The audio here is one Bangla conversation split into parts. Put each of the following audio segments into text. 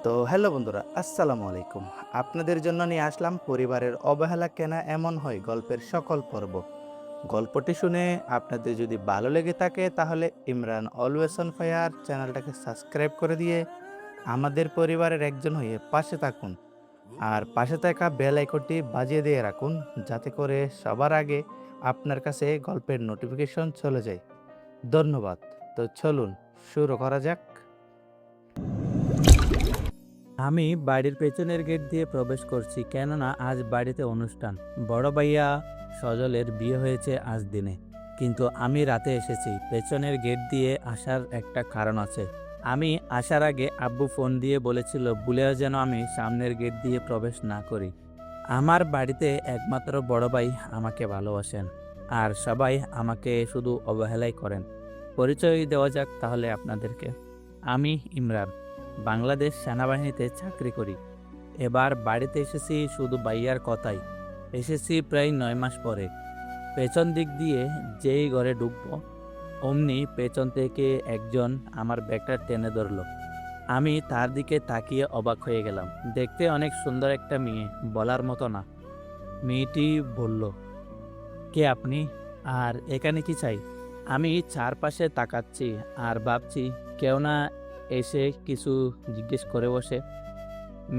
তো হ্যালো বন্ধুরা, আসসালামু আলাইকুম। আপনাদের জন্য নিয়ে আসলাম পরিবারের অবহেলা কেন এমন হয় গল্পের সকল পর্ব। গল্পটি শুনে আপনাদের যদি ভালো লেগে থাকে তাহলে ইমরান অলওয়েজ অন ফায়ার চ্যানেলটাকে সাবস্ক্রাইব করে দিয়ে আমাদের পরিবারের একজন হয়ে পাশে থাকুন। আর পাশে থাকা বেল আইকনটি বাজিয়ে দিয়ে রাখুন, যাতে করে সবার আগে আপনার কাছে গল্পের নোটিফিকেশন চলে যায়। ধন্যবাদ। তো চলুন শুরু করা যাক। আমি বাড়ির পেছনের গেট দিয়ে প্রবেশ করছি, কেননা আজ বাড়িতে অনুষ্ঠান। বড় ভাইয়া সজলের বিয়ে হয়েছে আজ দিনে, কিন্তু আমি রাতে এসেছি। পেছনের গেট দিয়ে আসার একটা কারণ আছে। আমি আসার আগে আব্বু ফোন দিয়ে বলেছিল ভুলেও যেন আমি সামনের গেট দিয়ে প্রবেশ না করি। আমার বাড়িতে একমাত্র বড় ভাই আমাকে ভালোবাসেন, আর সবাই আমাকে শুধু অবহেলাই করেন। পরিচয় দেওয়া যাক তাহলে আপনাদেরকে। আমি ইমরান, বাংলাদেশ সেনাবাহিনীতে চাকরি করি। এবার বাড়িতে এসেছি শুধু ভাইয়ার কথাই। এসেছি প্রায় 9 মাস পরে। পেছন দিক দিয়ে যেই ঘরে ঢুকবো, অমনি পেছন থেকে একজন আমার ব্যাগটা টেনে ধরলো। আমি তার দিকে তাকিয়ে অবাক হয়ে গেলাম। দেখতে অনেক সুন্দর একটা মেয়ে, বলার মতো না। মেয়েটি বলল, কে আপনি, আর এখানে কি চাই? আমি চারপাশে তাকাচ্ছি আর ভাবছি কেউ না এসে কিছু জিজ্ঞেস করে বসে।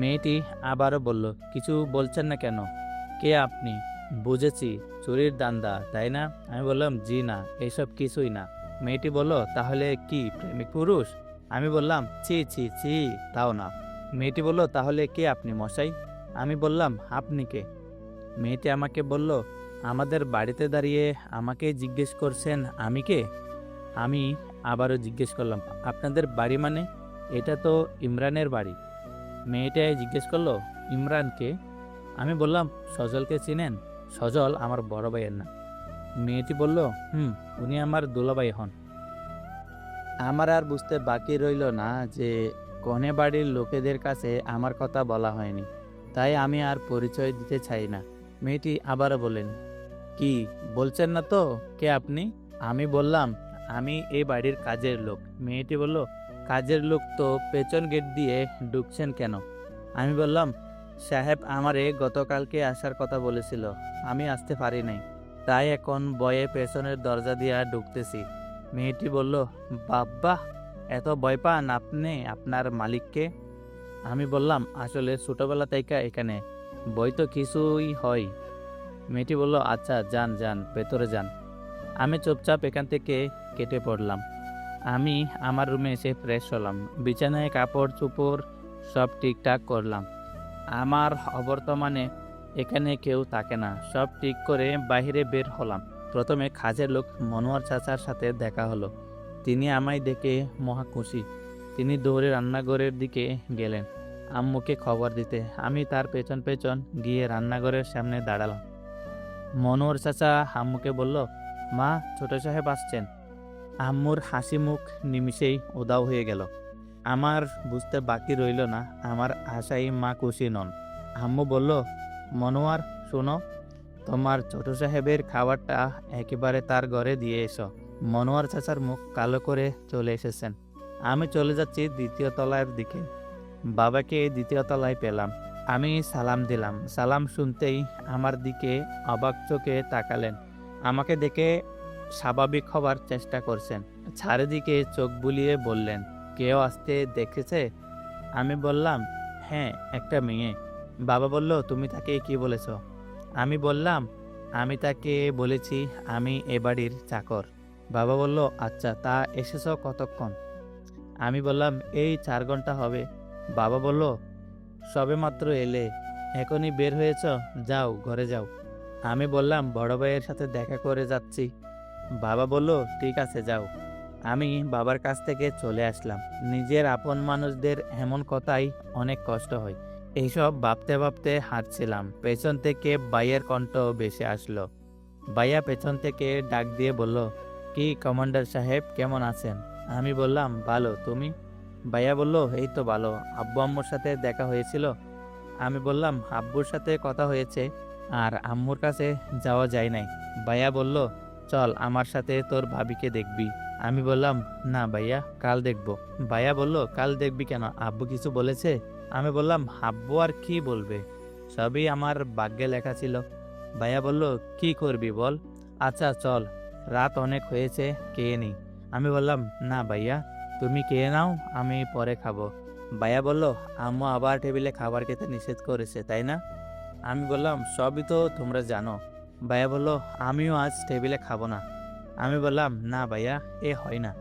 মেয়েটি আবারও বলল, কিছু বলছেন না কেন? কে আপনি? বুঝেছি, চুরির দান্দা, তাই না? আমি বললাম, জি না, এসব কিছুই না। মেয়েটি বলল, তাহলে কি প্রেমিক পুরুষ? আমি বললাম, ছি ছি ছি, তাও না। মেয়েটি বলল, তাহলে কে আপনি মশাই? আমি বললাম, আপনি কে? মেয়েটি আমাকে বলল, আমাদের বাড়িতে দাঁড়িয়ে আমাকে জিজ্ঞেস করছেন আমি কে? আমি আবারও জিজ্ঞেস করলাম, আপনাদের বাড়ি মানে? এটা তো ইমরানের বাড়ি। মেয়েটাই জিজ্ঞেস করলো, ইমরানকে? আমি বললাম, সজলকে চিনেন? সজল আমার বড় ভাইয়ের না। মেয়েটি বলল, উনি আমার দুলাভাই হন। আমার আর বুঝতে বাকি রইল না যে কনে বাড়ির লোকেদের কাছে আমার কথা বলা হয়নি, তাই আমি আর পরিচয় দিতে চাই না। মেয়েটি আবারও বলেন, কি বলছেন না তো, কে আপনি? আমি বললাম, আমি এই বাড়ির কাজের লোক। মেয়েটি বলল, কাজের লোক তো পেছন গেট দিয়ে ঢুকছেন কেন? আমি বললাম, সাহেব আমারে গতকালকে আসার কথা বলেছিল, আমি আসতে পারি নাই, তাই এখন ভয়ে পেছনের দরজা দিয়ে ঢুকতেছি। মেয়েটি বলল, বাব্বা, এত ভয় পান আপনি আপনার মালিককে? আমি বললাম, আসলে ছোটবেলা থেকে এখানে ভয় তো কিছুই হয়। মেয়েটি বলল, আচ্ছা যান যান, ভেতরে যান। আমি চুপচাপ এখান থেকে কেটে পড়লাম। আমি আমার রুমে এসে ফ্রেশ হলাম, বিছানায় কাপড় চোপড় সব ঠিকঠাক করলাম। আমার অবর্তমানে এখানে কেউ থাকে না, সব ঠিক করে বাইরে বের হলাম। প্রথমে কাজের লোক মনোয়ার চাচার সাথে দেখা হলো। তিনি আমায় দেখে মহা খুশি। তিনি দৌড়ে রান্নাঘরের দিকে গেলেন আম্মুকে খবর দিতে। আমি তার পেছন পেছন গিয়ে রান্নাঘরের সামনে দাঁড়ালাম। মনোয়ার চাচা আম্মুকে বলল, মা, ছোট সাহেব আসছেন। আম্মুর হাসি মুখ নিমিষেই উধাও হয়ে গেল। আমার বুঝতে বাকি রইল না আমার আশায় মা খুশি নন। আম্মু বলল, মনোয়ার, শোনো, তোমার ছোট সাহেবের খাবারটা একেবারে তার ঘরে দিয়ে এসো। মনোয়ার চাচার মুখ কালো করে চলে এসেছেন। আমি চলে যাচ্ছি দ্বিতীয় তলার দিকে। বাবাকে দ্বিতীয় তলায় পেলাম। আমি সালাম দিলাম। সালাম শুনতেই আমার দিকে অবাক চোখে তাকালেন। আমাকে দেখে স্বাভাবিক হবার চেষ্টা করছেন। চারিদিকে চোখ বুলিয়ে বললেন, কেউ আসতে দেখেছে? আমি বললাম, হ্যাঁ, একটা মেয়ে। বাবা বলল, তুমি তাকে কি বলেছ? আমি বললাম, আমি তাকে বলেছি আমি এ বাড়ির চাকর। বাবা বলল, আচ্ছা, তা এসেছ কতক্ষণ? আমি বললাম, এই 4 ঘন্টা হবে। বাবা বলল, সবেমাত্র এলে, এখনই বের হয়েছ? যাও, ঘরে যাও। আমি বললাম, বড় ভাইয়ের সাথে দেখা করে যাচ্ছি। বাবা বলল, ঠিক আছে, যাও। আমি বাবার কাছ থেকে চলে আসলাম। নিজের আপন মানুষদের এমন কথাই অনেক কষ্ট হয়। এইসব ভাবতে ভাবতে হাঁটছিলাম, পেছন থেকে ভাইয়ের কণ্ঠ ভেসে আসলো। ভাইয়া পেছন থেকে ডাক দিয়ে বলল, কি কমান্ডার সাহেব, কেমন আছেন? আমি বললাম, ভালো, তুমি? ভাইয়া বলল, এই তো ভালো। আব্বু আম্মুর সাথে দেখা হয়েছিল? আমি বললাম, আব্বুর সাথে কথা হয়েছে, আর আম্মুর কাছে যাওয়া যায় নাই। ভাইয়া বলল, চল আমার সাথে তোর ভাবিকে দেখবি। আমি বললাম, না ভাইয়া, কাল দেখব। ভাইয়া বলল, কাল দেখবি কেন, আব্বু কিছু বলেছে? আমি বললাম, আব্বু আর কি বলবে, সবই আমার ভাগ্যে লেখা ছিল। ভাইয়া বলল, কি করবি বল? আচ্ছা চল, রাত অনেক হয়েছে, খেয়ে নি। আমি বললাম, না ভাইয়া, তুমি খেয়ে নাও, আমি পরে খাবো। ভাইয়া বলল, আম্মু আবার টেবিলে খাবার খেতে নিষেধ করেছে, তাই না? আমি বললাম, সবই তো তোমরা জানো। ভাইয়া বলল, আমিও আজ টেবিলে খাবো না। আমি বললাম, না ভাইয়া, এ হয় না।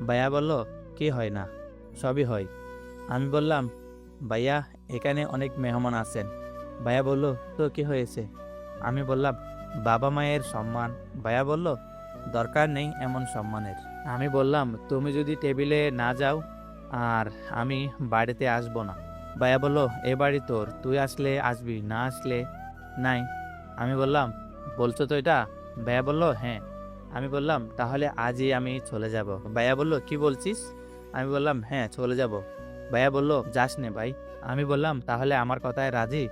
ভাইয়া বলল, কি হয় না? সবই হয়। আমি বললাম, ভাইয়া, এখানে অনেক মেহমান আছেন। ভাইয়া বলল, তো কি হয়েছে? আমি বললাম, বাবা মায়ের সম্মান। ভাইয়া বলল, দরকার নেই এমন সম্মানের। আমি বললাম, তুমি যদি টেবিলে না যাও আর আমি বাড়িতে আসবো না। ভাইয়া বলল, এ বাড়ি তোর, তুই আসলে আসবি, না আসলে নাই। আমি বললাম, বলছো তো এটা? ভাইয়া বলল, হ্যাঁ। আমি বললাম, তাহলে আজই আমি চলে যাব। ভাইয়া বলল, কি বলছিস? আমি বললাম, হ্যাঁ, চলে যাব। ভাইয়া বলল, যাস নে ভাই। আমি বললাম, তাহলে আমার কথায় রাজি?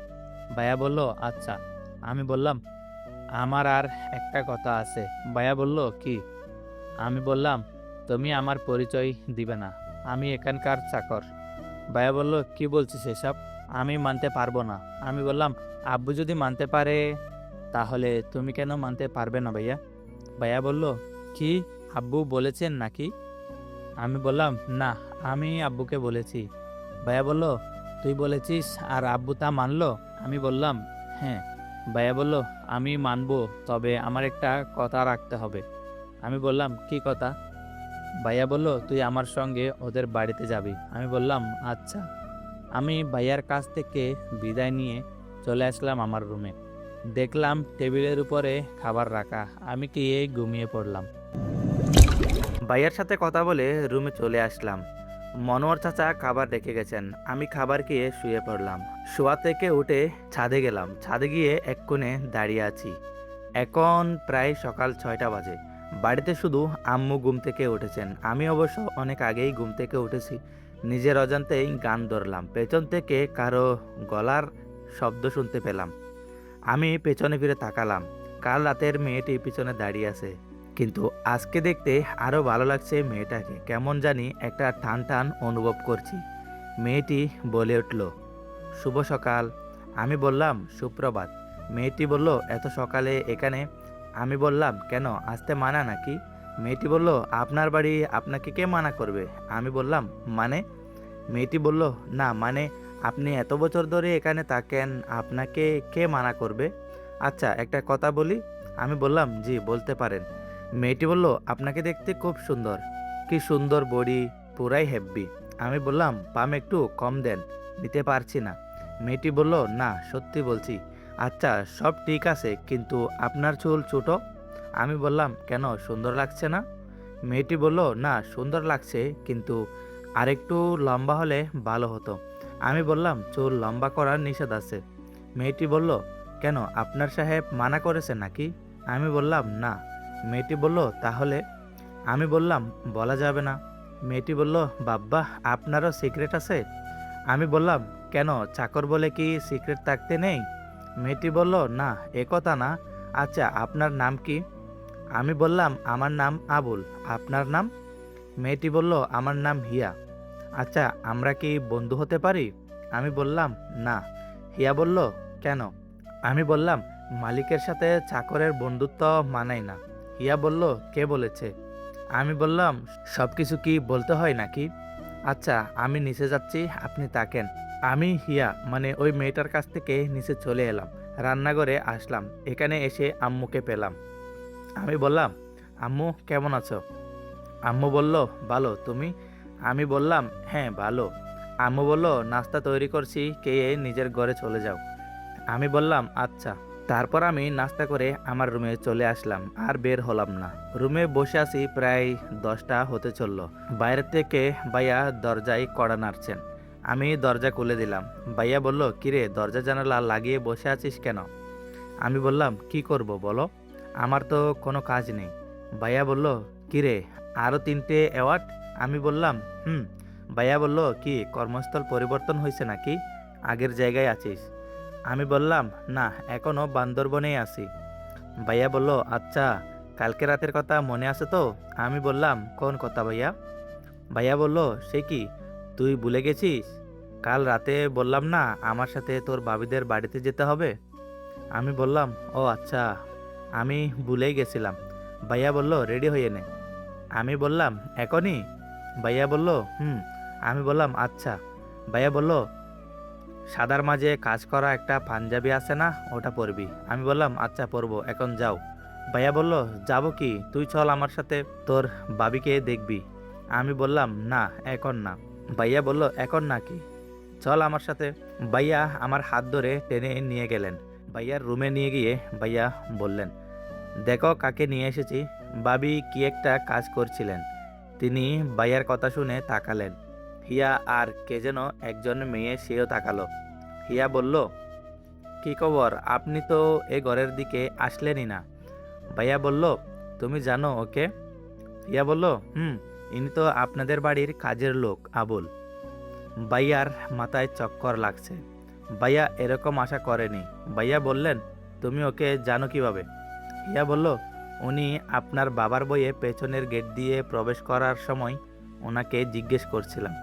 ভাইয়া বলল, আচ্ছা। আমি বললাম, আমার আর একটা কথা আছে। ভাইয়া বলল, কি? আমি বললাম, তুমি আমার পরিচয় দিবে না, আমি এখানকার চাকর। ভাইয়া বলল, কি বলছিস এসব? আমি মানতে পারবো না। আমি বললাম, আব্বু যদি মানতে পারে তাহলে তুমি কেন মানতে পারবে না ভাইয়া? ভাইয়া বলল, কি, আব্বু বলেছেন নাকি? আমি বললাম, না, আমি আব্বুকে বলেছি। ভাইয়া বলল, তুই বলেছিস আর আব্বু তা মানলো? আমি বললাম, হ্যাঁ। ভাইয়া বলল, আমি মানবো, তবে আমার একটা কথা রাখতে হবে। আমি বললাম, কি কথা? ভাইয়া বলল, তুই আমার সঙ্গে ওদের বাড়িতে যাবি। আমি বললাম, আচ্ছা। আমি ভাইয়ার কাছ থেকে বিদায় নিয়ে চলে আসলাম আমার রুমে। দেখলাম টেবিলের উপরে খাবার রাখা। আমি গিয়ে ঘুমিয়ে পড়লাম। ভাইয়ার সাথে কথা বলে রুমে চলে আসলাম। মনোয়ার চাচা খাবার রেখে গেছেন। আমি খাবার খেয়ে শুয়ে পড়লাম। শোয়া থেকে উঠে ছাদে গেলাম। ছাদে গিয়ে এক কোণে দাঁড়িয়ে আছি। এখন প্রায় সকাল 6টা বাজে। বাড়িতে শুধু আম্মু ঘুম থেকে উঠেছেন। আমি অবশ্য অনেক আগেই ঘুম থেকে উঠেছি। নিজের অজান্তেই গান ধরলাম। পেছন থেকে কারো গলার শব্দ শুনতে পেলাম। আমি পেছনে ফিরে তাকালাম। কাল রাতের মেয়েটি পিছনে দাঁড়িয়ে আছে। কিন্তু আজকে দেখতে আরো ভালো লাগছে মেয়েটাকে। কেমন জানি একটা টান টান অনুভব করছি। মেয়েটি বলে উঠল, শুভ সকাল। আমি বললাম, সুপ্রভাত। মেয়েটি বলল, এত সকালে এখানে? আমি বললাম, কেন, আসতে মানা নাকি? মেয়েটি বলল, আপনার বাড়ি, আপনাকে কে মানা করবে? আমি বললাম, মানে? মেয়েটি বলল, না মানে, আপনি এত বছর ধরে এখানে থাকেন, আপনাকে কে মানা করবে? আচ্ছা, একটা কথা বলি। আমি বললাম, জি, বলতে পারেন। মেয়েটি বলল, আপনাকে দেখতে খুব সুন্দর। কি সুন্দর বডি, পুরাই হেব্বি। আমি বললাম, পাম একটু কম দেন, নিতে পারছি না। মেয়েটি বলল, না, সত্যি বলছি। আচ্ছা, সব ঠিক আছে, কিন্তু আপনার চুল ছোট। আমি বললাম, কেন, সুন্দর লাগছে না? মেয়েটি বলল, না, সুন্দর লাগছে, কিন্তু আরেকটু লম্বা হলে ভালো হতো। আমি বললাম, চুল লম্বা করার নিষেধ আছে। মেয়েটি বলল, কেন, আপনার সাহেব মানা করেছে নাকি? আমি বললাম, না। মেয়েটি বলল, তাহলে? আমি বললাম, বলা যাবে না। মেয়েটি বলল, বাব্বা, আপনারও সিক্রেট আছে? আমি বললাম, কেন, চাকর বলে কি সিক্রেট থাকতে নেই? মেয়েটি বলল, না, এ কথা না। আচ্ছা, আপনার নাম কি? আমি বললাম, আমার নাম আবুল। আপনার নাম? মেয়েটি বলল, আমার নাম হিয়া। আচ্ছা, আমরা কি বন্ধু হতে পারি? আমি বললাম, না। হিয়া বলল, কেন? আমি বললাম, মালিকের সাথে চাকরের বন্ধুত্ব মানায় না। হিয়া বলল, কে বলেছে? আমি বললাম, সব কিছু কি বলতে হয় নাকি? আচ্ছা, আমি নিচে যাচ্ছি, আপনি থাকেন। আমি হিয়া মানে ওই মেয়েটার কাছ থেকে নিচে চলে এলাম। রান্নাঘরে আসলাম। এখানে এসে আম্মুকে পেলাম। আমি বললাম, আম্মু কেমন আছো? আম্মু বলল, ভালো, তুমি? আমি বললাম, হ্যাঁ, ভালো। আম্মু বলল, নাস্তা তৈরি করছি, খেয়ে নিজের ঘরে চলে যাও। আমি বললাম, আচ্ছা। তারপর আমি নাস্তা করে আমার রুমে চলে আসলাম, আর বের হলাম না। রুমে বসে আছি, প্রায় 10টা হতে চলল। বাইরে থেকে ভাইয়া দরজায় কড়া নাড়ছেন। আমি দরজা খুলে দিলাম। ভাইয়া বলল, কিরে, দরজা জানালা লাগিয়ে বসে আছিস কেন? আমি বললাম, কি করব বলো, আমার তো কোনো কাজ নেই। ভাইয়া বলল, কিরে, আরও 3টে অ্যাওয়ার্ড? আমি বললাম, হুম। ভাইয়া বলল, কি কর্মস্থল পরিবর্তন হয়েছে নাকি, আগের জায়গায় আছিস? আমি বললাম, না, এখনো বান্দরবনেই আছি। ভাইয়া বলল, আচ্ছা, কালকে রাতের কথা মনে আছে তো? আমি বললাম, কোন কথা ভাইয়া? ভাইয়া বলল, সে কি, তুই ভুলে গেছিস? কাল রাতে বললাম না আমার সাথে তোর ভাবিদের বাড়িতে যেতে হবে? আমি বললাম, ও আচ্ছা, আমি ভুলেই গেছিলাম। ভাইয়া বলল, রেডি হয়ে নে। আমি বললাম, এখনই? ভাইয়া বলল, হুম। আমি বললাম, আচ্ছা। ভাইয়া বলল, সাদার মাঝে কাজ করা একটা পাঞ্জাবি আছে না, ওটা পরবি। আমি বললাম, আচ্ছা পরবো, এখন যাও। ভাইয়া বলল, যাবো কি, তুই চল আমার সাথে, তোর ভাবিকে দেখবি। আমি বললাম, না এখন না। ভাইয়া বলল, এখন নাকি, চল আমার সাথে। ভাইয়া আমার হাত ধরে টেনে নিয়ে গেলেন। ভাইয়ার রুমে নিয়ে গিয়ে ভাইয়া বললেন, দেখো কাকে নিয়ে এসেছি। ভাবি কি একটা কাজ করছিলেন। তিনি ভাইয়ার কথা শুনে তাকালেন। হিয়া আর কে যেন একজন মেয়ে, সেও তাকালো। হিয়া বলল, কি খবর, আপনি তো এ ঘরের দিকে আসলেনই না? ভাইয়া বলল, তুমি জানো ওকে? হিয়া বলল, হুম, ইনি তো আপনাদের বাড়ির কাজের লোক, আবুল। ভাইয়ার মাথায় চক্কর লাগছে। ভাইয়া এরকম আশা করেনি। ভাইয়া বললেন, তুমি ওকে জানো কিভাবে? হিয়া বলল, উনি আপনার বাবার বইয়ে পেছনের গেট দিয়ে প্রবেশ করার সময় ওনাকে জিজ্ঞেস করছিলাম।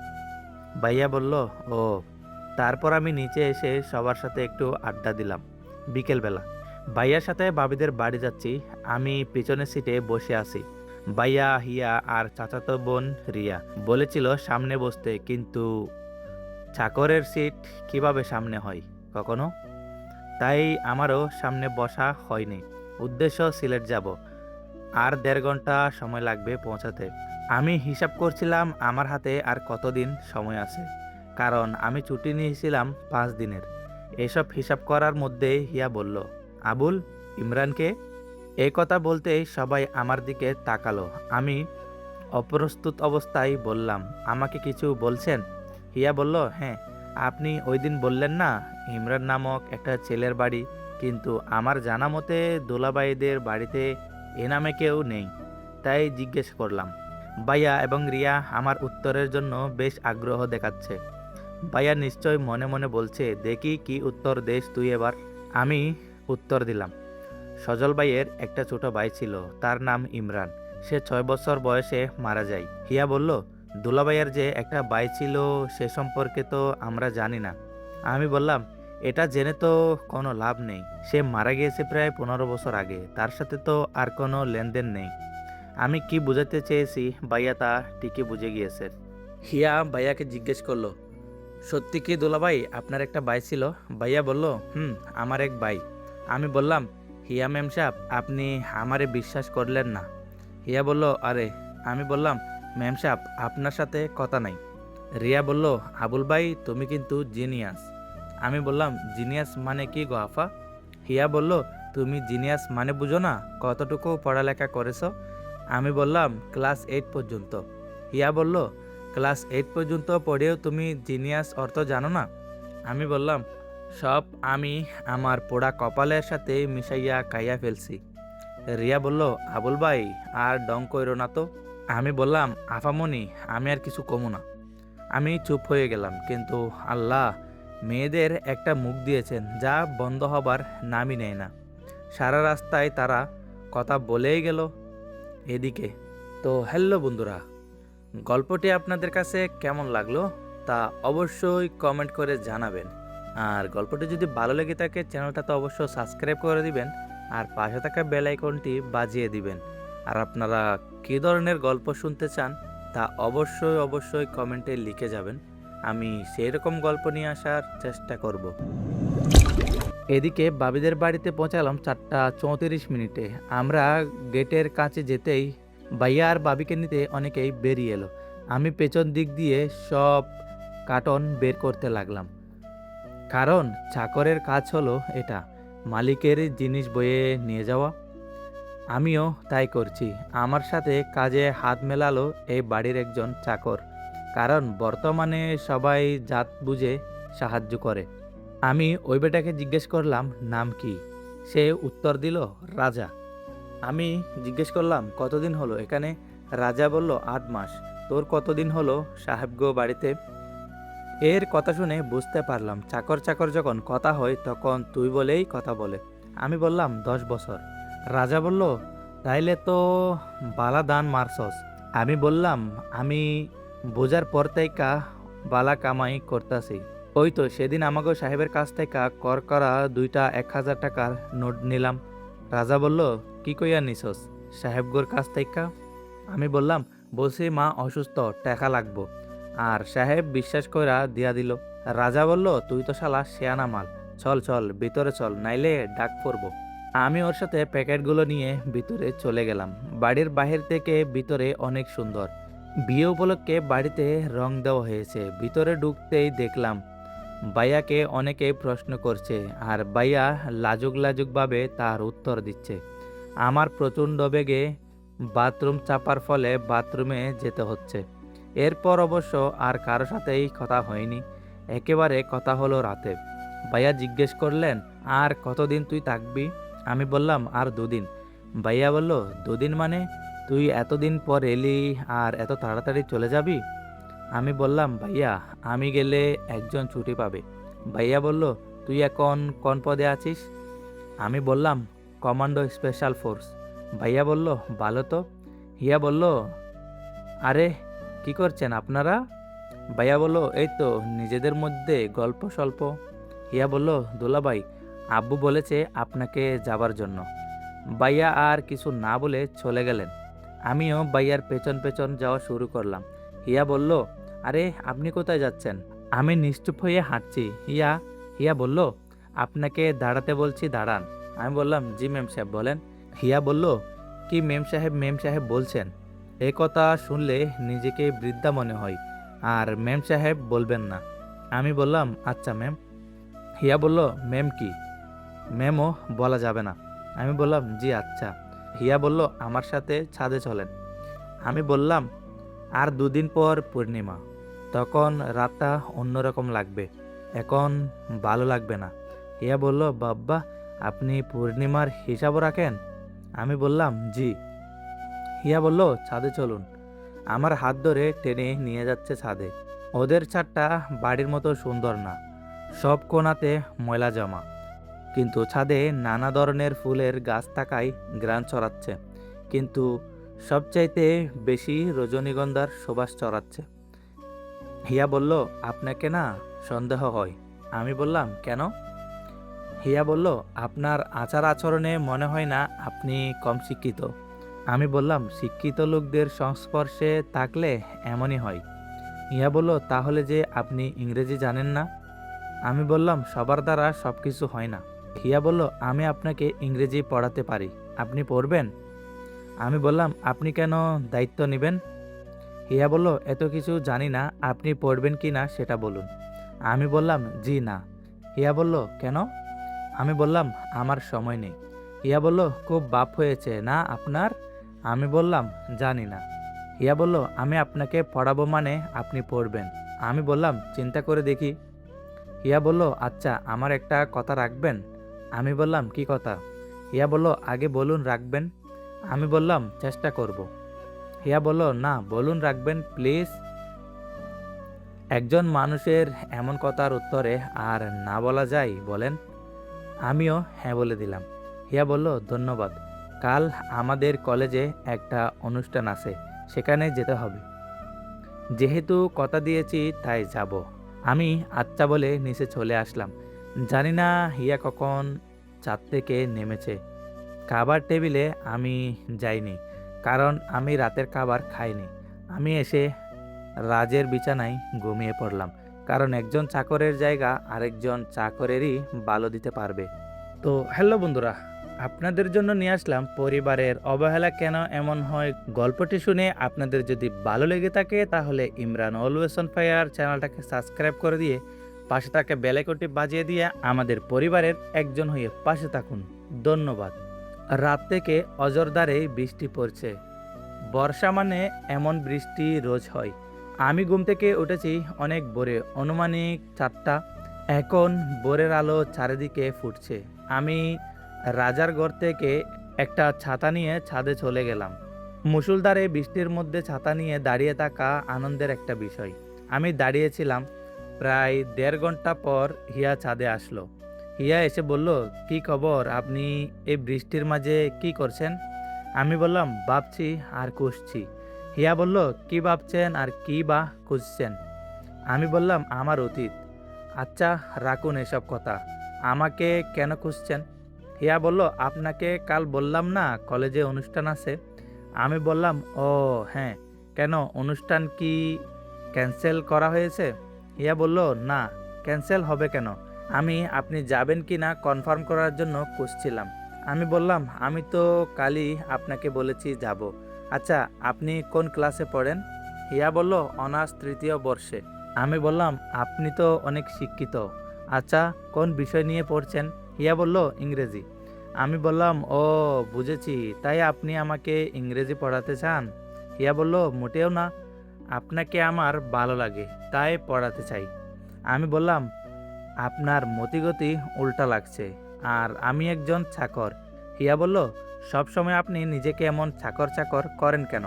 ভাইয়া বলল, ও। তারপর আমি নিচে এসে সবার সাথে একটু আড্ডা দিলাম। বিকেলবেলা ভাইয়ার সাথে ভাবিদের বাড়ি যাচ্ছি। আমি পিছনের সিটে বসে আছি। ভাইয়া, হিয়া আর চাচাতো বোন রিয়া বলেছিল সামনে বসতে, কিন্তু চাকরের সিট কিভাবে সামনে হয় কখনো? তাই আমারও সামনে বসা হয়নি। উদ্দেশ্য সিলেট যাব, আর 1.5 ঘন্টা সময় লাগবে পৌঁছাতে। আমি হিসাব করছিলাম আমার হাতে আর কতদিন সময় আছে, কারণ আমি ছুটি নিয়েছিলাম 5 দিনের। এসব হিসাব করার মধ্যে হিয়া বলল, আবুল, ইমরানকে? এই কথা বলতেই সবাই আমার দিকে তাকালো। আমি অপ্রস্তুত অবস্থায় বললাম, আমাকে কিছু বলছেন? হিয়া বলল, হ্যাঁ, আপনি ওই দিন বললেন না ইমরান নামক একটা ছেলের বাড়ি, কিন্তু আমার জানা মতে দোলাবাইদের বাড়িতে এ নামে কেউ নেই, তাই জিজ্ঞেস করলাম। ভাইয়া এবং রিয়া আমার উত্তরের জন্য বেশ আগ্রহ দেখাচ্ছে। ভাইয়া নিশ্চয় মনে মনে বলছে, দেখি কি উত্তর দেশ তুই এবার। আমি উত্তর দিলাম, সজল ভাইয়ের একটা ছোট ভাই ছিল, তার নাম ইমরান। সে 6 বছর বয়সে মারা যায়। হিয়া বলল, দুলাভাইয়ের যে একটা ভাই ছিল সে সম্পর্কে তো আমরা জানি না। আমি বললাম, এটা জেনে তো কোনো লাভ নেই। সে মারা গিয়েছে প্রায় 15 বছর আগে, তার সাথে তো আর কোনো লেনদেন নেই। আমি কি বোঝাতে চেয়েছি ভাইয়া তা ঠিকই বুঝে গিয়েছে। হিয়া ভাইয়াকে জিজ্ঞেস করলো, সত্যি কি দুলাভাই আপনার একটা ভাই ছিল? ভাইয়া বলল, হুম, আমার এক ভাই। আমি বললাম, হিয়া ম্যাম সাহেব, আপনি আমারে বিশ্বাস করলেন না। হিয়া বলল, আরে। আমি বললাম, ম্যাম সাহেব, আপনার সাথে কথা নাই। রিয়া বলল, আবুল ভাই তুমি কিন্তু জিনিয়াস। আমি বললাম, জিনিয়াস মানে কি গো আফা? হিয়া বলল, তুমি জিনিয়াস মানে বুঝো না? কতটুকু পড়ালেখা করেছো? আমি বললাম, ক্লাস 8 পর্যন্ত। হিয়া বলল, ক্লাস 8 পর্যন্ত পড়েও তুমি জিনিয়াস অর্থ জানো না? আমি বললাম, সব আমি আমার পোড়া কপালের সাথে মিশাইয়া খাইয়া ফেলছি। রিয়া বলল, আবুল ভাই আর ডং কইরো না তো। আমি বললাম, আফামনি, আমি আর কিছু কমু না। আমি চুপ হয়ে গেলাম, কিন্তু আল্লাহ মেয়েদের একটা মুখ দিয়েছেন যা বন্ধ হবার নামই নেয় না। সারা রাস্তায় তারা কথা বলেই গেল। এদিকে তো হ্যালো বন্ধুরা, গল্পটি আপনাদের কাছে কেমন লাগলো তা অবশ্যই কমেন্ট করে জানাবেন। আর গল্পটি যদি ভালো লেগে থাকে চ্যানেলটা তো অবশ্যই সাবস্ক্রাইব করে দিবেন, আর পাশে থাকা বেল আইকনটি বাজিয়ে দিবেন। আর আপনারা কী ধরনের গল্প শুনতে চান তা অবশ্যই কমেন্টে লিখে যাবেন। আমি সেই রকম গল্প নিয়ে আসার চেষ্টা করব। এদিকে বাবিদের বাড়িতে পৌঁছালাম 4:34। আমরা গেটের কাছে যেতেই ভাইয়া আর বাবিকে নিতে অনেকেই বেরিয়ে এলো। আমি পেছন দিক দিয়ে সব কার্টন বের করতে লাগলাম, কারণ চাকরের কাজ হলো এটা, মালিকের জিনিস বয়ে নিয়ে যাওয়া। আমিও তাই করছি। আমার সাথে কাজে হাত মেলালো এই বাড়ির একজন চাকর, কারণ বর্তমানে সবাই জাত বুঝে সাহায্য করে। আমি ওই বেটাকে জিজ্ঞেস করলাম নাম কি। সে উত্তর দিল রাজা। আমি জিজ্ঞেস করলাম কতদিন হলো এখানে? রাজা বলল 8 মাস। তোর কতদিন হলো সাহেবগো বাড়িতে? এর কথা শুনে বুঝতে পারলাম চাকর চাকর যখন কথা হয় তখন তুই বলেই কথা বলে। আমি বললাম 10 বছর। রাজা বলল, তাইলে তো বালা দান মারছস। আমি বললাম, আমি বোঝার পর তাইকা বালা কামাই করতাছি। ওই তো সেদিন আমাগো সাহেবের কাছ থেকে কর করা 2টা 1000 টাকার নোট নিলাম। রাজা বলল, কি কইয়া নিছস সাহেবগোর কাছ থেকে? আমি বললাম, বলছি মা অসুস্থ, টাকা লাগবো। আর সাহেব বিশ্বাস কইরা দিয়া দিল। রাজা বলল, তুই তো শালা শেয়ানা মাল, চল চল ভিতরে চল, নাইলে ডাক পড়বো। আমি ওর সাথে প্যাকেটগুলো নিয়ে ভিতরে চলে গেলাম। বাড়ির বাহির থেকে ভিতরে অনেক সুন্দর। বিয়ে উপলক্ষে বাড়িতে রং দেওয়া হয়েছে। ভিতরে ঢুকতেই দেখলাম ভাইয়াকে অনেকে প্রশ্ন করছে, আর ভাইয়া লাজুক লাজুক ভাবে তার উত্তর দিচ্ছে। আমার প্রচণ্ড বেগে বাথরুম চাপার ফলে বাথরুমে যেতে হচ্ছে। এরপর অবশ্য আর কারো সাথেই কথা হয়নি, একেবারে কথা হলো রাতে। ভাইয়া জিজ্ঞেস করলেন, আর কতদিন তুই থাকবি? আমি বললাম, আর 2 দিন। ভাইয়া বলল, 2 দিন মানে? তুই এতদিন পর এলি আর এত তাড়াতাড়ি চলে যাবি? আমি বললাম, ভাইয়া আমি গেলে একজন ছুটি পাবে। ভাইয়া বলল, তুই এখন কোন পদে আছিস? আমি বললাম, কমান্ডো স্পেশাল ফোর্স। ভাইয়া বলল, ভালো তো। হিয়া বলল, আরে কি করছেন আপনারা? ভাইয়া বলল, এই তো নিজেদের মধ্যে গল্প স্বল্প। হিয়া বলল, দুলাভাই আব্বু বলেছে আপনাকে যাবার জন্য। ভাইয়া আর কিছু না বলে চলে গেলেন। আমিও ভাইয়ার পেছন পেছন যাওয়া শুরু করলাম। হিয়া বলল, আরে আপনি কোথায় যাচ্ছেন? আমি নিশ্চুপ হয়ে হাঁটছি। হিয়া বলল, আপনাকে দাঁড়াতে বলছি, দাঁড়ান। আমি বললাম, জি মেম সাহেব বলেন। হিয়া বলল, কি মেম সাহেব বলছেন? এ কথা শুনলে নিজেকে বৃদ্ধা মনে হয়, আর মেম সাহেব বলবেন না। আমি বললাম, আচ্ছা ম্যাম। হিয়া বলল, ম্যাম কি? ম্যামও বলা যাবে না। আমি বললাম, জি আচ্ছা। হিয়া বলল, আমার সাথে ছাদে চলেন। আমি বললাম, আর 2 দিন পর পূর্ণিমা, তখন রাতটা অন্যরকম লাগবে, এখন ভালো লাগবে না। হিয়া বলল, বাব্বা আপনি পূর্ণিমার হিসাবও রাখেন? আমি বললাম, জি। হিয়া বলল, ছাদে চলুন। আমার হাত ধরে টেনে নিয়ে যাচ্ছে ছাদে। ওদের ছাদটা বাড়ির মতো সুন্দর না, সব কোণাতে ময়লা জমা, কিন্তু ছাদে নানা ধরনের ফুলের গাছ থাকায় ঘ্রাণ ছড়াচ্ছে, কিন্তু সবচাইতে বেশি রজনীগন্ধার সুবাস ছড়াচ্ছে। হিয়া বলল, আপনাকে না সন্দেহ হয়। আমি বললাম, কেন? হিয়া বলল, আপনার আচার আচরণে মনে হয় না আপনি কম শিক্ষিত। আমি বললাম, শিক্ষিত লোকদের সংস্পর্শে থাকলে এমনই হয়। হিয়া বলল, তাহলে যে আপনি ইংরেজি জানেন না? আমি বললাম, সবার দ্বারা সব কিছু হয় না। হিয়া বলল, আমি আপনাকে ইংরেজি পড়াতে পারি, আপনি পড়বেন? আমি বললাম, আপনি কেন দায়িত্ব নেবেন? হিয়া বলল, এত কিছু জানি না, আপনি পড়বেন কি না সেটা বলুন। আমি বললাম, জি না। হিয়া বলল, কেন? আমি বললাম, আমার সময় নেই। হিয়া বলল, খুব বাপ হয়েছে না আপনার? আমি বললাম, জানি না। হিয়া বলল, আমি আপনাকে পড়াবো মানে আপনি পড়বেন। আমি বললাম, চিন্তা করে দেখি। হিয়া বলল, আচ্ছা আমার একটা কথা রাখবেন? আমি বললাম, কি কথা? হিয়া বলল, আগে বলুন রাখবেন। আমি বললাম, চেষ্টা করব। হিয়া বলল, না বলুন রাখবেন প্লিজ। একজন মানুষের এমন কথার উত্তরে আর না বলা যায় বলেন? আমিও হ্যাঁ বলে দিলাম। হিয়া বলল, ধন্যবাদ। কাল আমাদের কলেজে একটা অনুষ্ঠান আছে, সেখানে যেতে হবে। যেহেতু কথা দিয়েছি তাই যাব। আমি আচ্ছা বলে নিচে চলে আসলাম। জানি না হিয়া কখন ছাদ থেকে নেমেছে। খাবার টেবিলে আমি যাইনি, কারণ আমি রাতের খাবার খাইনি। আমি এসে রাজের বিছানায় ঘুমিয়ে পড়লাম, কারণ একজন চাকরের জায়গা আরেকজন চাকরেরই ভালো দিতে পারবে। তো হ্যালো বন্ধুরা, আপনাদের জন্য নিয়ে আসলাম পরিবারের অবহেলা কেন এমন হয় গল্পটি। শুনে আপনাদের যদি ভালো লেগে থাকে তাহলে ইমরান অলওয়েজ অন ফায়ার চ্যানেলটাকে সাবস্ক্রাইব করে দিয়ে পাশে থাকা বেল আইকনটি বাজিয়ে দিয়ে আমাদের পরিবারের একজন হয়ে পাশে থাকুন। ধন্যবাদ। রাত থেকে অজরদারে বৃষ্টি পড়ছে। বর্ষা মানে এমন বৃষ্টি রোজ হয়। আমি ঘুম থেকে উঠেছি অনেক ভোরে, আনুমানিক 4টা। এখন ভোরের আলো চারিদিকে ফুটছে। আমি রাজার ঘর থেকে একটা ছাতা নিয়ে ছাদে চলে গেলাম। মুষলধারে বৃষ্টির মধ্যে ছাতা নিয়ে দাঁড়িয়ে থাকা আনন্দের একটা বিষয়। আমি দাঁড়িয়েছিলাম। প্রায় 1.5 ঘন্টা পর হিয়া ছাদে আসলো। হিয়া এসে বলল, কি খবর, আপনি এই বৃষ্টির মাঝে কি করছেন? আমি বললাম, ভাবছি আর খুঁজছি। হিয়া বলল, কি ভাবছেন আর কি বা খুঁজছেন? আমি বললাম, আমার অতীত। আচ্ছা, রাখুন এসব কথা। আমাকে কেন খুঁজছেন? হিয়া বলল, আপনাকে কাল বললাম না কলেজে অনুষ্ঠান আছে? আমি বললাম, ও হ্যাঁ, কেন অনুষ্ঠান কি ক্যান্সেল করা হয়েছে? হিয়া বলল, না, ক্যান্সেল হবে কেন? আমি আপনি যাবেন কি না কনফার্ম করার জন্য খুঁজছিলাম। আমি বললাম, আমি তো কালই আপনাকে বলেছি যাব। আচ্ছা, আপনি কোন ক্লাসে পড়েন? হিয়া বলল, অনার্স ৩য় বর্ষে। আমি বললাম, আপনি তো অনেক শিক্ষিত। আচ্ছা, কোন বিষয় নিয়ে পড়ছেন? হিয়া বলল, ইংরেজি। আমি বললাম, ও বুঝেছি, তাই আপনি আমাকে ইংরেজি পড়াতে চান? হিয়া বলল, মোটেও না, আপনাকে আমার ভালো লাগে তাই পড়াতে চাই। আমি বললাম, আপনার মতিগতি উল্টা লাগছে, আর আমি একজন চাকর। হিয়া বলল, সবসময় আপনি নিজেকে এমন চাকর চাকর করেন কেন?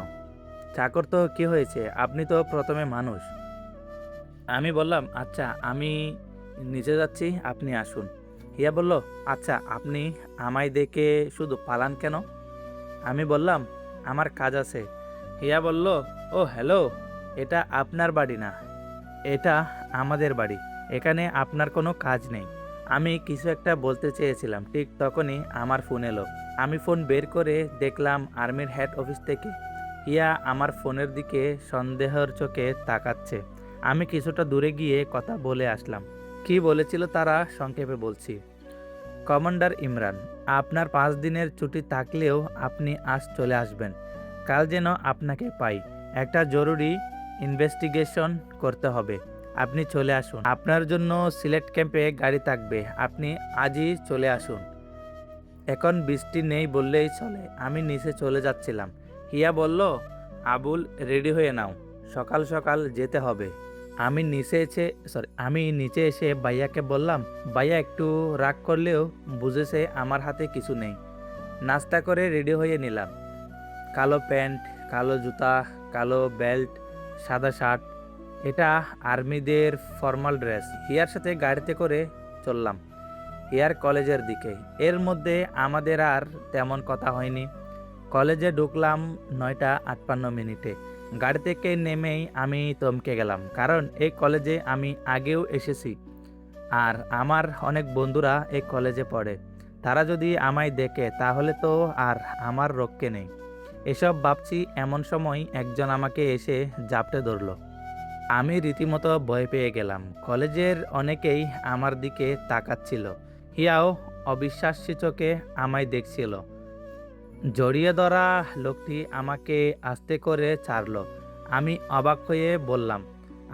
চাকর তো কি হয়েছে, আপনি তো প্রথমে মানুষ। আমি বললাম, আচ্ছা, আমি নিচে যাচ্ছি, আপনি আসুন। হিয়া বলল, আচ্ছা, আপনি আমায় দেখে শুধু পালান কেন? আমি বললাম, আমার কাজ আছে। হিয়া বলল, ও হ্যালো, এটা আপনার বাড়ি না, এটা আমাদের বাড়ি। এখানে আপনার কোনো কাজ নেই। আমি কিছু একটা বলতে চেয়েছিলাম, ঠিক তখনই আমার ফোন এলো। আমি ফোন বের করে দেখলাম আর্মির হেড অফিস থেকে। হিয়া আমার ফোনের দিকে সন্দেহের চোখে তাকাচ্ছে। আমি কিছুটা দূরে গিয়ে কথা বলে আসলাম। কি বলেছিল তারা সংক্ষেপে বলছি। কমান্ডার ইমরান, আপনার 5 দিনের ছুটি থাকলেও আপনি আজ চলে আসবেন। কাল যেন আপনাকে পাই। একটা জরুরি ইনভেস্টিগেশন করতে হবে। আপনি চলে আসুন। আপনার জন্য সিলেট ক্যাম্পে গাড়ি থাকবে। আপনি আজই চলে আসুন। এখন বৃষ্টি নেই বললেই চলে। আমি নিচে চলে যাচ্ছিলাম। হিয়া বলল, আবুল, রেডি হয়ে নাও, সকাল সকাল যেতে হবে। আমি নিচে এসে ভাইয়াকে বললাম, ভাইয়া একটু রাগ করলেও বুঝেছে আমার হাতে কিছু নেই। নাস্তা করে রেডি হয়ে নিলাম। কালো প্যান্ট, কালো জুতা, কালো বেল্ট, সাদা শার্ট। এটা আর্মিদের ফর্মাল ড্রেস। হিয়ার সাথে গাড়িতে করে চললাম হিয়ার কলেজের দিকে। এর মধ্যে আমাদের আর তেমন কথা হয়নি। কলেজে ঢুকলাম 9টা 58 মিনিটে। গাড়ি থেকে নেমেই আমি থমকে গেলাম, কারণ এই কলেজে আমি আগেও এসেছি, আর আমার অনেক বন্ধুরা এই কলেজে পড়ে। তারা যদি আমায় দেখে তাহলে তো আর আমার রক্ষে নেই। এসব ভাবছি এমন সময় একজন আমাকে এসে জাপটে ধরলো। আমি রীতিমতো ভয় পেয়ে গেলাম। কলেজের অনেকেই আমার দিকে তাকাচ্ছিল। হিয়াও অবিশ্বাস্য চোখে আমায় দেখছিল। জড়িয়ে ধরা লোকটি আমাকে আস্তে করে ছাড়লো। আমি অবাক হয়ে বললাম,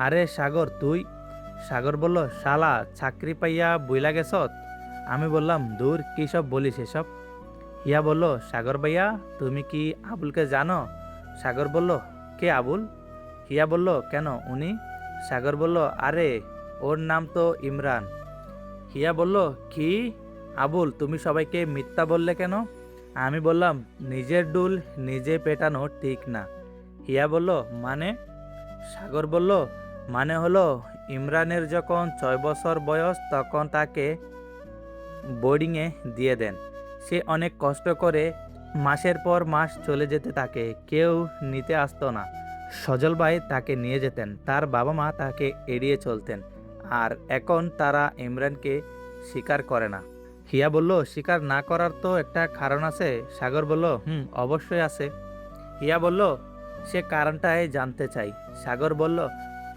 আরে সাগর, তুই? সাগর বলল, শালা, চাকরি পাইয়া বইলা গেছত? আমি বললাম, দূর, কী সব বলিস এসব? হিয়া বলল, সাগর ভাইয়া, তুমি কি আবুলকে জানো? সাগর বলল, কে আবুল? হিয়া বলল, কেন, উনি? সাগর বলল, আরে, ওর নাম তো ইমরান। হিয়া বলল, কি? আবুল, তুমি সবাইকে মিথ্যা বললে কেন? আমি বললাম, নিজের ডুল নিজে পেটানো ঠিক না। হিয়া বলল, মানে? সাগর বলল, মানে হলো, ইমরানের যখন 6 বছর বয়স তখন তাকে বোর্ডিংয়ে দিয়ে দেন। সে অনেক কষ্ট করে মাসের পর মাস চলে যেতে থাকে, কেউ নিতে আসতো না। সজল ভাই তাকে নিয়ে যেতেন, তার বাবা মা তাকে এড়িয়ে চলতেন, আর এখন তারা ইমরানকে স্বীকার করে না। হিয়া বলল, স্বীকার না করার তো একটা কারণ আছে। সাগর বলল, অবশ্যই আছে। হিয়া বলল, সে কারণটাই জানতে চাই। সাগর বলল,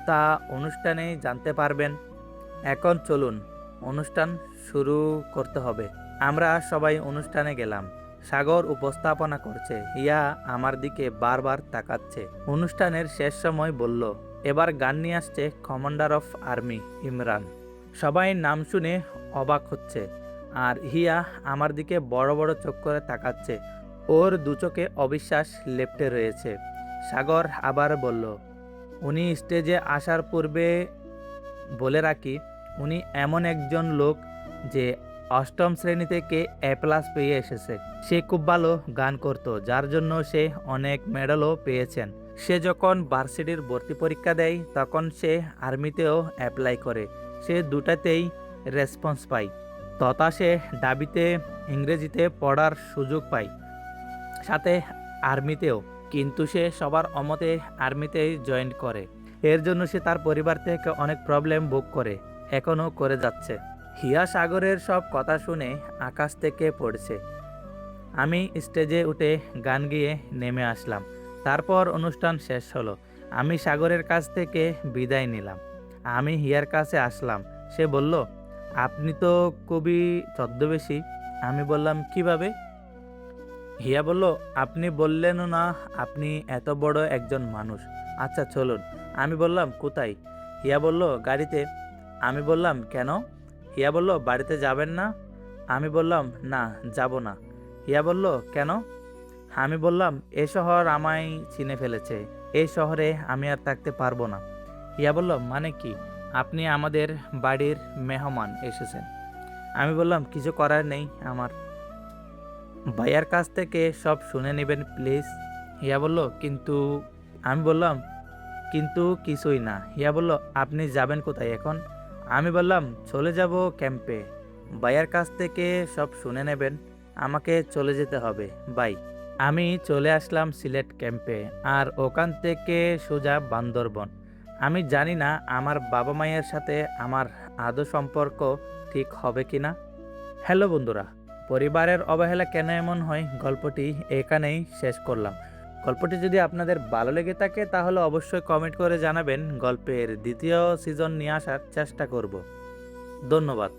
তা অনুষ্ঠানেই জানতে পারবেন। এখন চলুন, অনুষ্ঠান শুরু করতে হবে। আমরা সবাই অনুষ্ঠানে গেলাম। সাগর উপস্থাপনা করছে, হিয়া আমার দিকে বারবার তাকাচ্ছে। অনুষ্ঠানের শেষ সময় বলল, এবার গান নিয়ে আসছে কমান্ডার অফ আর্মি ইমরান। সবাই নাম শুনে অবাক হচ্ছে, আর হিয়া আমার দিকে বড় বড় চোখ করে তাকাচ্ছে। ওর দু চোখে অবিশ্বাস লেপ্টে রয়েছে। সাগর আবার বলল, উনি স্টেজে আসার পূর্বে বলে রাখি, উনি এমন একজন লোক যে 8ম শ্রেণী থেকে A+ পেয়ে এসেছে। সে খুব ভালো গান করত, যার জন্য সে অনেক মেডেলও পেয়েছেন। সে যখন ভার্সিটির ভর্তি পরীক্ষা দেয় তখন সে আর্মিতেও অ্যাপ্লাই করে। সে দুটাতেই রেসপন্স পায়, তথা সে দাবিতে ইংরেজিতে পড়ার সুযোগ পায়। সাথে আর্মিতেও, কিন্তু সে সবার অমতে আর্মিতেই জয়েন করে। এর জন্য সে তার পরিবার থেকে অনেক প্রবলেম ভোগ করে, এখনও করে যাচ্ছে। হিয়া সাগরের সব কথা শুনে আকাশ থেকে পড়ছে। আমি স্টেজে উঠে গান গেয়ে নেমে আসলাম। তারপর অনুষ্ঠান শেষ হলো। আমি সাগরের কাছ থেকে বিদায় নিলাম। আমি হিয়ার কাছে আসলাম। সে বলল, আপনি তো খুবই ছদ্মবেশী। আমি বললাম, কিভাবে? হিয়া বলল, আপনি বললেনও না আপনি এত বড় একজন মানুষ। আচ্ছা চলুন। আমি বললাম, কোথায়? হিয়া বলল, গাড়িতে। আমি বললাম, কেন? হিয়া বলল, বাড়িতে যাবেন না? আমি বললাম, না, যাব না। হিয়া বলল, কেন? আমি বললাম, এ শহর আমায় চিনে ফেলেছে। এই শহরে আমি আর থাকতে পারবো না। হিয়া বলল, মানে কি? আপনি আমাদের বাড়ির মেহমান এসেছেন। আমি বললাম, কিছু করার নেই আমার। ভাইয়ার কাছ থেকে সব শুনে নেবেন প্লিজ। হিয়া বলল, কিন্তু। আমি বললাম, কিন্তু কিছুই না। হিয়া বলল, আপনি যাবেন কোথায় এখন? আমি বললাম, চলে যাব ক্যাম্পে। ভাইয়ার কাছ থেকে সব শুনে নেবেন। আমাকে চলে যেতে হবে, বাই। আমি চলে আসলাম সিলেট ক্যাম্পে, আর ওখান থেকে সোজা বান্দরবন। আমি জানি না আমার বাবা মায়ের সাথে আমার আদৌ সম্পর্ক ঠিক হবে কিনা। হ্যালো বন্ধুরা, পরিবারের অবহেলা কেন এমন হয় গল্পটি এখানেই শেষ করলাম। গল্পটি যদি আপনাদের ভালো লেগে থাকে তাহলে অবশ্যই কমেন্ট করে জানাবেন। গল্পের দ্বিতীয় সিজন নিয়ে আসার চেষ্টা করব। ধন্যবাদ।